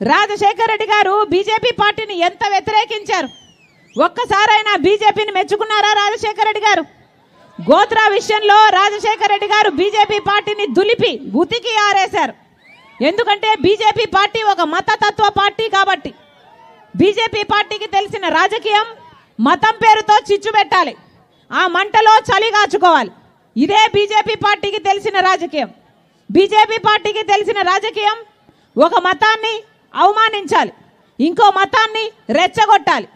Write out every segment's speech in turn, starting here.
రాజశేఖర రెడ్డి గారు బీజేపీ పార్టీని ఎంత వ్యతిరేకించారు. ఒక్కసారైనా బీజేపీని మెచ్చుకున్నారా రాజశేఖర రెడ్డి గారు? గోత్రా విషయంలో రాజశేఖర రెడ్డి గారు బీజేపీ పార్టీని దులిపి ఉతికి ఆరేశారు. ఎందుకంటే బీజేపీ పార్టీ ఒక మతతత్వ పార్టీ కాబట్టి. బీజేపీ పార్టీకి తెలిసిన రాజకీయం మతం పేరుతో చిచ్చు పెట్టాలి, ఆ మంటలో చలి కాచుకోవాలి. ఇదే బీజేపీ పార్టీకి తెలిసిన రాజకీయం. బీజేపీ పార్టీకి తెలిసిన రాజకీయం ఒక మతాన్ని అవమానించాలి, ఇంకో మతాన్ని రెచ్చగొట్టాలి.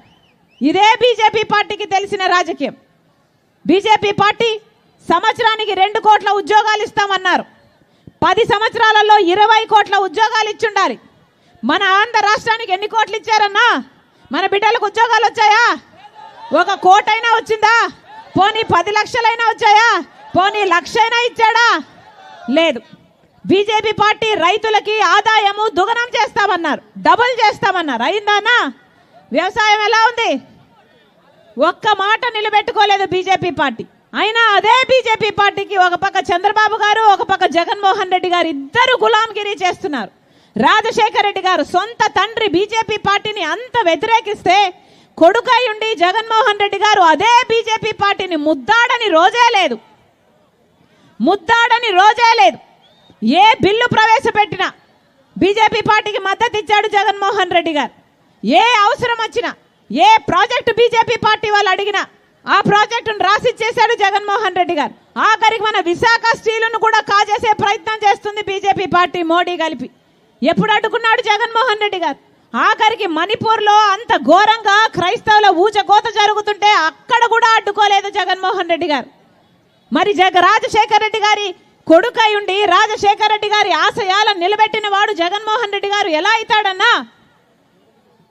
ఇదే బీజేపీ పార్టీకి తెలిసిన రాజకీయం. బీజేపీ పార్టీ సంవత్సరానికి 2 కోట్ల ఉద్యోగాలు ఇస్తామన్నారు. 10 సంవత్సరాలలో 20 కోట్ల ఉద్యోగాలు ఇచ్చుండాలి. మన ఆంధ్ర రాష్ట్రానికి ఎన్ని కోట్లు ఇచ్చారన్నా? మన బిడ్డలకు ఉద్యోగాలు వచ్చాయా? 1 కోటైనా వచ్చిందా? పోనీ 10 లక్షలైనా వచ్చాయా? పోనీ 1,00,000 ఇచ్చాడా? లేదు. బీజేపీ పార్టీ రైతులకి ఆదాయము దుగనం చేస్తామన్నారు, డబుల్ చేస్తామన్నారు. అయిందానా? వ్యవసాయం ఎలా ఉంది? ఒక్క మాట నిలబెట్టుకోలేదు బీజేపీ పార్టీ. అయినా అదే బీజేపీ పార్టీకి ఒక పక్క చంద్రబాబు గారు, ఒక పక్క జగన్మోహన్ రెడ్డి గారు ఇద్దరు గులాంగిరి చేస్తున్నారు. రాజశేఖర రెడ్డి గారు సొంత తండ్రి బీజేపీ పార్టీని అంత వ్యతిరేకిస్తే కొడుకై ఉండి జగన్మోహన్ రెడ్డి గారు అదే బీజేపీ పార్టీని ముద్దాడని రోజే లేదు. ముద్దాడని రోజే లేదు. ఏ బిల్లు ప్రవేశపెట్టినా బీజేపీ పార్టీకి మద్దతు ఇచ్చాడు జగన్మోహన్ రెడ్డి గారు. ఏ అవసరం వచ్చినా, ఏ ప్రాజెక్టు బీజేపీ పార్టీ వాళ్ళు అడిగినా ఆ ప్రాజెక్టును రాసిచ్చేశాడు జగన్మోహన్ రెడ్డి గారు. ఆఖరికి మన విశాఖ స్టీలును కూడా కాజేసే ప్రయత్నం చేస్తుంది బీజేపీ పార్టీ, మోడీ కలిపి. ఎప్పుడు అడ్డుకున్నాడు జగన్మోహన్ రెడ్డి గారు? ఆఖరికి మణిపూర్లో అంత ఘోరంగా క్రైస్తవుల ఊచకోత జరుగుతుంటే అక్కడ కూడా అడ్డుకోలేదు జగన్మోహన్ రెడ్డి గారు. మరి రాజశేఖర రెడ్డి గారి కొడుకై ఉండి రాజశేఖర రెడ్డి గారి ఆశయాలను నిలబెట్టిన వాడు జగన్మోహన్ రెడ్డి గారు ఎలా అవుతాడన్నా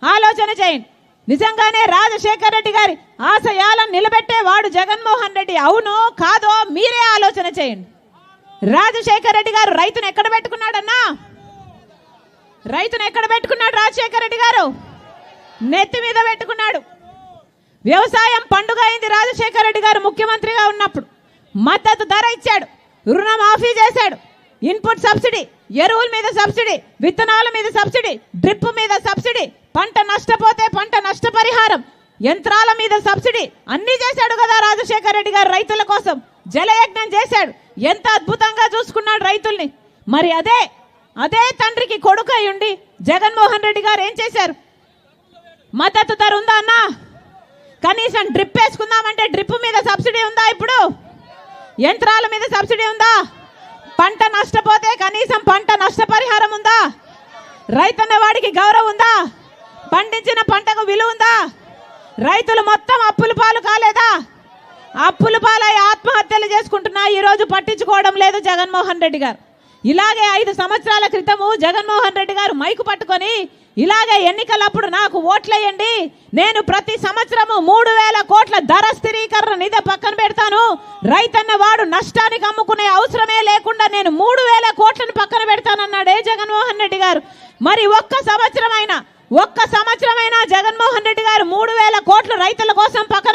ఆలోచన చేయండి. నిజంగానే రాజశేఖర రెడ్డి గారి ఆశయాలను నిలబెట్టే వాడు జగన్మోహన్ రెడ్డి అవునో కాదో మీరే ఆలోచన చేయండి. రాజశేఖర రెడ్డి గారు రైతును ఎక్కడ పెట్టుకున్నాడన్నా? రైతును ఎక్కడ పెట్టుకున్నాడు రాజశేఖర రెడ్డి గారు? నెత్తి మీద పెట్టుకున్నాడు. వ్యవసాయం పండుగ అయింది రాజశేఖర రెడ్డి గారు ముఖ్యమంత్రిగా ఉన్నప్పుడు. మద్దతు ధర ఇచ్చాడు, రుణమాఫీ చేశాడు, ఇన్పుట్ సబ్సిడీ, ఎరువుల మీద సబ్సిడీ, విత్తనాల మీద సబ్సిడీ, డ్రిప్ మీద సబ్సిడీ, పంట నష్టపోతే పంట నష్టపరిహారం, యంత్రాల మీద సబ్సిడీ, అన్ని చేశాడు కదా రాజశేఖర రెడ్డి గారు రైతుల కోసం. జలయజ్ఞం చేశాడు, ఎంత అద్భుతంగా చూసుకున్నాడు రైతుల్ని. మరి అదే తండ్రికి కొడుకై ఉండి జగన్మోహన్ రెడ్డి గారు ఏం చేశారు? మద్దతు ధర ఉందా అన్నా? కనీసం డ్రిప్ వేసుకుందామంటే డ్రిప్ మీద సబ్సిడీ ఉందా? ఇప్పుడు యంత్రాల మీద సబ్సిడీ ఉందా? పంట నష్టపోతే కనీసం పంట నష్టపరిహారం ఉందా? రైతన్న వాడికి గౌరవం ఉందా? పండించిన పంటకు విలువ ఉందా? రైతులు మొత్తం అప్పుల పాలు కాలేదా? అప్పుల పాలై ఆత్మహత్యలు చేసుకుంటున్నా ఈరోజు పట్టించుకోవడం లేదు జగన్మోహన్ రెడ్డి గారు. ఇలాగే 5 సంవత్సరాల క్రితము జగన్మోహన్ రెడ్డి గారు మైకు పట్టుకొని ఇలాగే ఎన్నికలప్పుడు నాకు ఓట్లేయండి, నేను ప్రతి సంవత్సరము 3,000 కోట్ల ధర స్థిరీకరణ నిధి పక్కన పెడతాను, రైతన్న వాడు నష్టానికి అమ్ముకునే అవసరమే లేకుండా నేను 3,000 కోట్లను పక్కన పెడతానన్నాడే జగన్మోహన్ రెడ్డి గారు. మరి ఒక్క సంవత్సరమైనా జగన్మోహన్ రెడ్డి గారు 3,000 కోట్లు రైతుల కోసం పక్కన